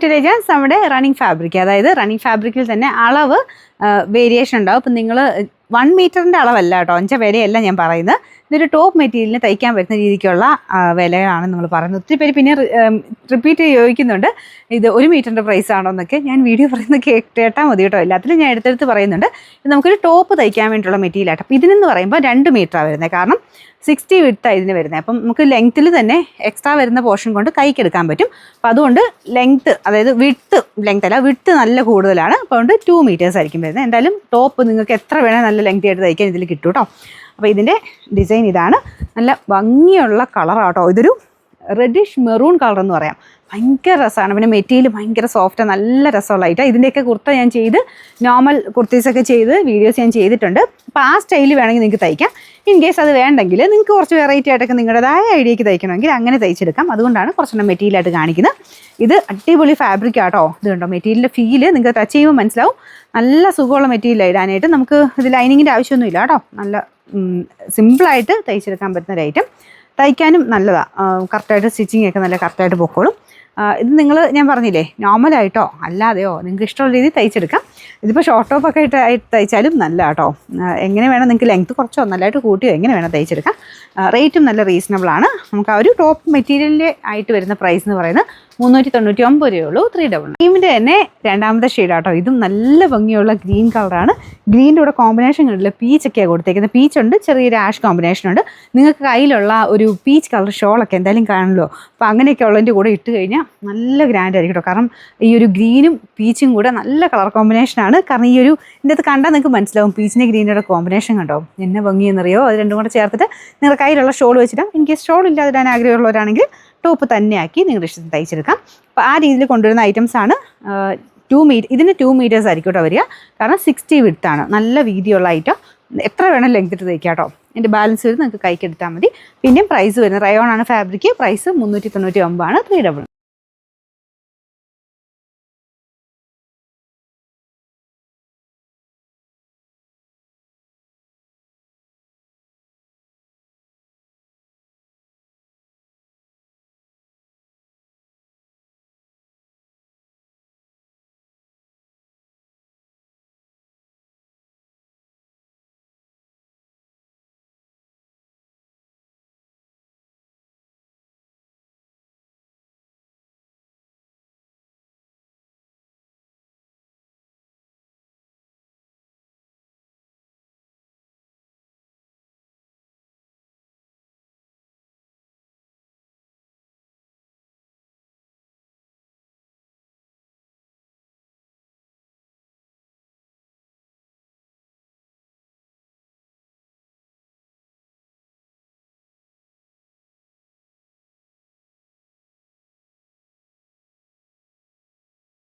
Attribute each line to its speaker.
Speaker 1: To legends നമ്മുടെ running fabric. അതായത് running ഫാബ്രിക്കിൽ തന്നെ അളവ് വേരിയേഷൻ ഉണ്ടാവും. അപ്പം നിങ്ങൾ 1 മീറ്ററിൻ്റെ അളവല്ല കേട്ടോ, അഞ്ച വിലയല്ല ഞാൻ പറയുന്നത്. ഇതൊരു ടോപ്പ് മെറ്റീരിയലിന് തയ്ക്കാൻ പറ്റുന്ന രീതിക്കുള്ള വിലയാണ് നമ്മൾ പറയുന്നത്. ഒത്തിരി പേര് പിന്നെ റിപ്പീറ്റ് ചോദിക്കുന്നുണ്ട് ഇത് 1 മീറ്ററിൻ്റെ പ്രൈസ് ആണോ എന്നൊക്കെ. ഞാൻ വീഡിയോ പറയുന്നത് കേട്ടാൽ മതി കേട്ടോ, എല്ലാത്തിലും ഞാൻ എടുത്തെടുത്ത് പറയുന്നുണ്ട്. ഇത് നമുക്കൊരു ടോപ്പ് തയ്ക്കാൻ വേണ്ടിയിട്ടുള്ള മെറ്റീരിയലായിട്ട്. അപ്പോൾ ഇതിനെന്ന് പറയുമ്പോൾ 2 മീറ്ററാണ് വരുന്നത്, കാരണം 60 വിഡ്ത്താണ് ഇതിന് വരുന്നത്. അപ്പം നമുക്ക് ലെങ്ത്തിൽ തന്നെ എക്സ്ട്രാ വരുന്ന പോർഷൻ കൊണ്ട് കൈക്കെടുക്കാൻ പറ്റും. അപ്പോൾ അതുകൊണ്ട് ലെങ്ത്ത്, അതായത് ലെങ്ത് അല്ല വിഡ്ത്ത് നല്ല കൂടുതലാണ്. അപ്പോൾ അതുകൊണ്ട് 2 മീറ്റേഴ്സ് ആയിരിക്കും വരുന്നത്. എന്തായാലും ടോപ്പ് നിങ്ങൾക്ക് എത്ര വേണേൽ നല്ല ലെങ്ത് ആയിട്ട് തയ്ക്കാൻ ഇതിൽ കിട്ടും കേട്ടോ. അപ്പോൾ ഇതിൻ്റെ ഡിസൈൻ ഇതാണ്. നല്ല ഭംഗിയുള്ള കളറാട്ടോ. ഇതൊരു റെഡിഷ് മെറൂൺ കളർ എന്ന് പറയാം. ഭയങ്കര രസമാണ്. പിന്നെ മെറ്റീരിയൽ ഭയങ്കര സോഫ്റ്റ്, നല്ല രസമുള്ള ഐറ്റം. ഇതിൻ്റെയൊക്കെ കുർത്ത ഞാൻ ചെയ്ത് നോർമൽ കുർത്തീസൊക്കെ ചെയ്ത് വീഡിയോസ് ഞാൻ ചെയ്തിട്ടുണ്ട്. അപ്പോൾ ആ സ്റ്റൈലിൽ വേണമെങ്കിൽ നിങ്ങൾക്ക് തയ്ക്കാം. ഇൻ കേസ് അത് വേണ്ടെങ്കിൽ നിങ്ങൾക്ക് കുറച്ച് വെറൈറ്റി ആയിട്ടൊക്കെ നിങ്ങളുടേതായ ഐഡിയയ്ക്ക് തയ്ക്കണമെങ്കിൽ അങ്ങനെ തയ്ച്ചെടുക്കാം. അതുകൊണ്ടാണ് കുറച്ചെണ്ണം മെറ്റീരിയലായിട്ട് കാണിക്കുന്നത്. ഇത് അടിപൊളി ഫാബ്രിക് ആട്ടോ. ഇത് കണ്ടോ, മെറ്റീരിയലിൻ്റെ ഫീല് നിങ്ങൾക്ക് ടച്ച് ചെയ്യുമ്പോൾ മനസ്സിലാവും. നല്ല സുഖമുള്ള മെറ്റീരിയലാണ് ഇടാനായിട്ട്. നമുക്ക് ഇത് ലൈനിങ്ങിൻ്റെ ആവശ്യമൊന്നുമില്ല കേട്ടോ. നല്ല സിമ്പിളായിട്ട് തയ്ച്ചെടുക്കാൻ പറ്റുന്ന ഒരു ഐറ്റം. തയ്ക്കാനും നല്ലതാണ്. കറക്റ്റായിട്ട് സ്റ്റിച്ചിങ് ഒക്കെ നല്ല കറക്റ്റായിട്ട് പൊക്കോളും. ഇത് ഞാൻ പറഞ്ഞില്ലേ, നോർമലായിട്ടോ അല്ലാതെയോ നിങ്ങൾക്ക് ഇഷ്ടമുള്ള രീതിയിൽ തയ്ച്ചെടുക്കാം. ഇതിപ്പോൾ ഷോർട്ട് ടോപ്പൊക്കെ ആയിട്ട് തയ്ച്ചാലും നല്ല കേട്ടോ. എങ്ങനെ വേണം നിങ്ങൾക്ക് ലെങ്ത്ത് കുറച്ചോ നല്ലതായിട്ട് കൂട്ടിയോ എങ്ങനെ വേണം തയ്ച്ചെടുക്കാം. റേറ്റും നല്ല റീസണബിളാണ്. നമുക്ക് ആ ഒരു ടോപ്പ് മെറ്റീരിയലിൻ്റെ ആയിട്ട് വരുന്ന പ്രൈസ് എന്ന് പറയുന്നത് 399 രൂപയുള്ളൂ. 399. ക്രീമിൻ്റെ തന്നെ രണ്ടാമത്തെ ഷെയ്ഡാട്ടോ. ഇതും നല്ല ഭംഗിയുള്ള ഗ്രീൻ കളറാണ്. ഗ്രീൻ്റെ കൂടെ കോമ്പിനേഷൻ കണ്ടില്ല, പീച്ചൊക്കെയാണ് കൊടുത്തേക്കുന്നത്. പീച്ചുണ്ട്, ചെറിയൊരു ആഷ് കോമ്പിനേഷനുണ്ട്. നിങ്ങൾക്ക് കയ്യിലുള്ള ഒരു പീച്ച് കളർ ഷോളൊക്കെ എന്തായാലും കാണുമല്ലോ. അപ്പോൾ അങ്ങനെയൊക്കെ ഉള്ളതിൻ്റെ കൂടെ ഇട്ട് കഴിഞ്ഞാൽ നല്ല ഗ്രാൻഡ് ആയിരിക്കും കേട്ടോ. കാരണം ഈ ഒരു ഗ്രീനും പീച്ചും കൂടെ നല്ല കളർ കോമ്പിനേഷനാണ്. കാരണം ഈ ഒരു ഇതിൻ്റെ അത് കണ്ടാൽ നിങ്ങൾക്ക് മനസ്സിലാവും പീച്ചിൻ്റെ ഗ്രീനിൻ്റെ കോമ്പിനേഷൻ കണ്ടോ എന്നെ ഭംഗിയെന്നറിയോ. അത് രണ്ടും കൂടെ ചേർത്തിട്ട് നിങ്ങളുടെ കയ്യിലുള്ള ഷോൾ വെച്ചിട്ട് ഇൻ കേസ് ഷോൾ ഇല്ലാതിടാൻ ആഗ്രഹമുള്ളവരാണെങ്കിൽ ടോപ്പ് തന്നെയാക്കി നിങ്ങളുടെ ഇഷ്ടത്തിന് തയ്ച്ചെടുക്കാം. അപ്പോൾ ആ രീതിയിൽ കൊണ്ടുവരുന്ന ഐറ്റംസാണ്. 2 മീറ്റർ, ഇതിന് 2 മീറ്റേഴ്സ് ആയിരിക്കും കേട്ടോ വരിക. കാരണം 60 വിഡ്ത്താണ്. നല്ല വീതിയുള്ള ഐറ്റം. എത്ര വേണം ലെങ്ത് ഇട്ട് തയ്ക്കാം കേട്ടോ. എൻ്റെ ബാലൻസ് വരുന്നത് നിങ്ങൾക്ക് കൈക്കെടുത്താൽ മതി. പിന്നെയും പ്രൈസ് വരുന്നത് റയോൺ ആണ് ഫാബ്രിക്. പ്രൈസ് 399 ആണ്. 399.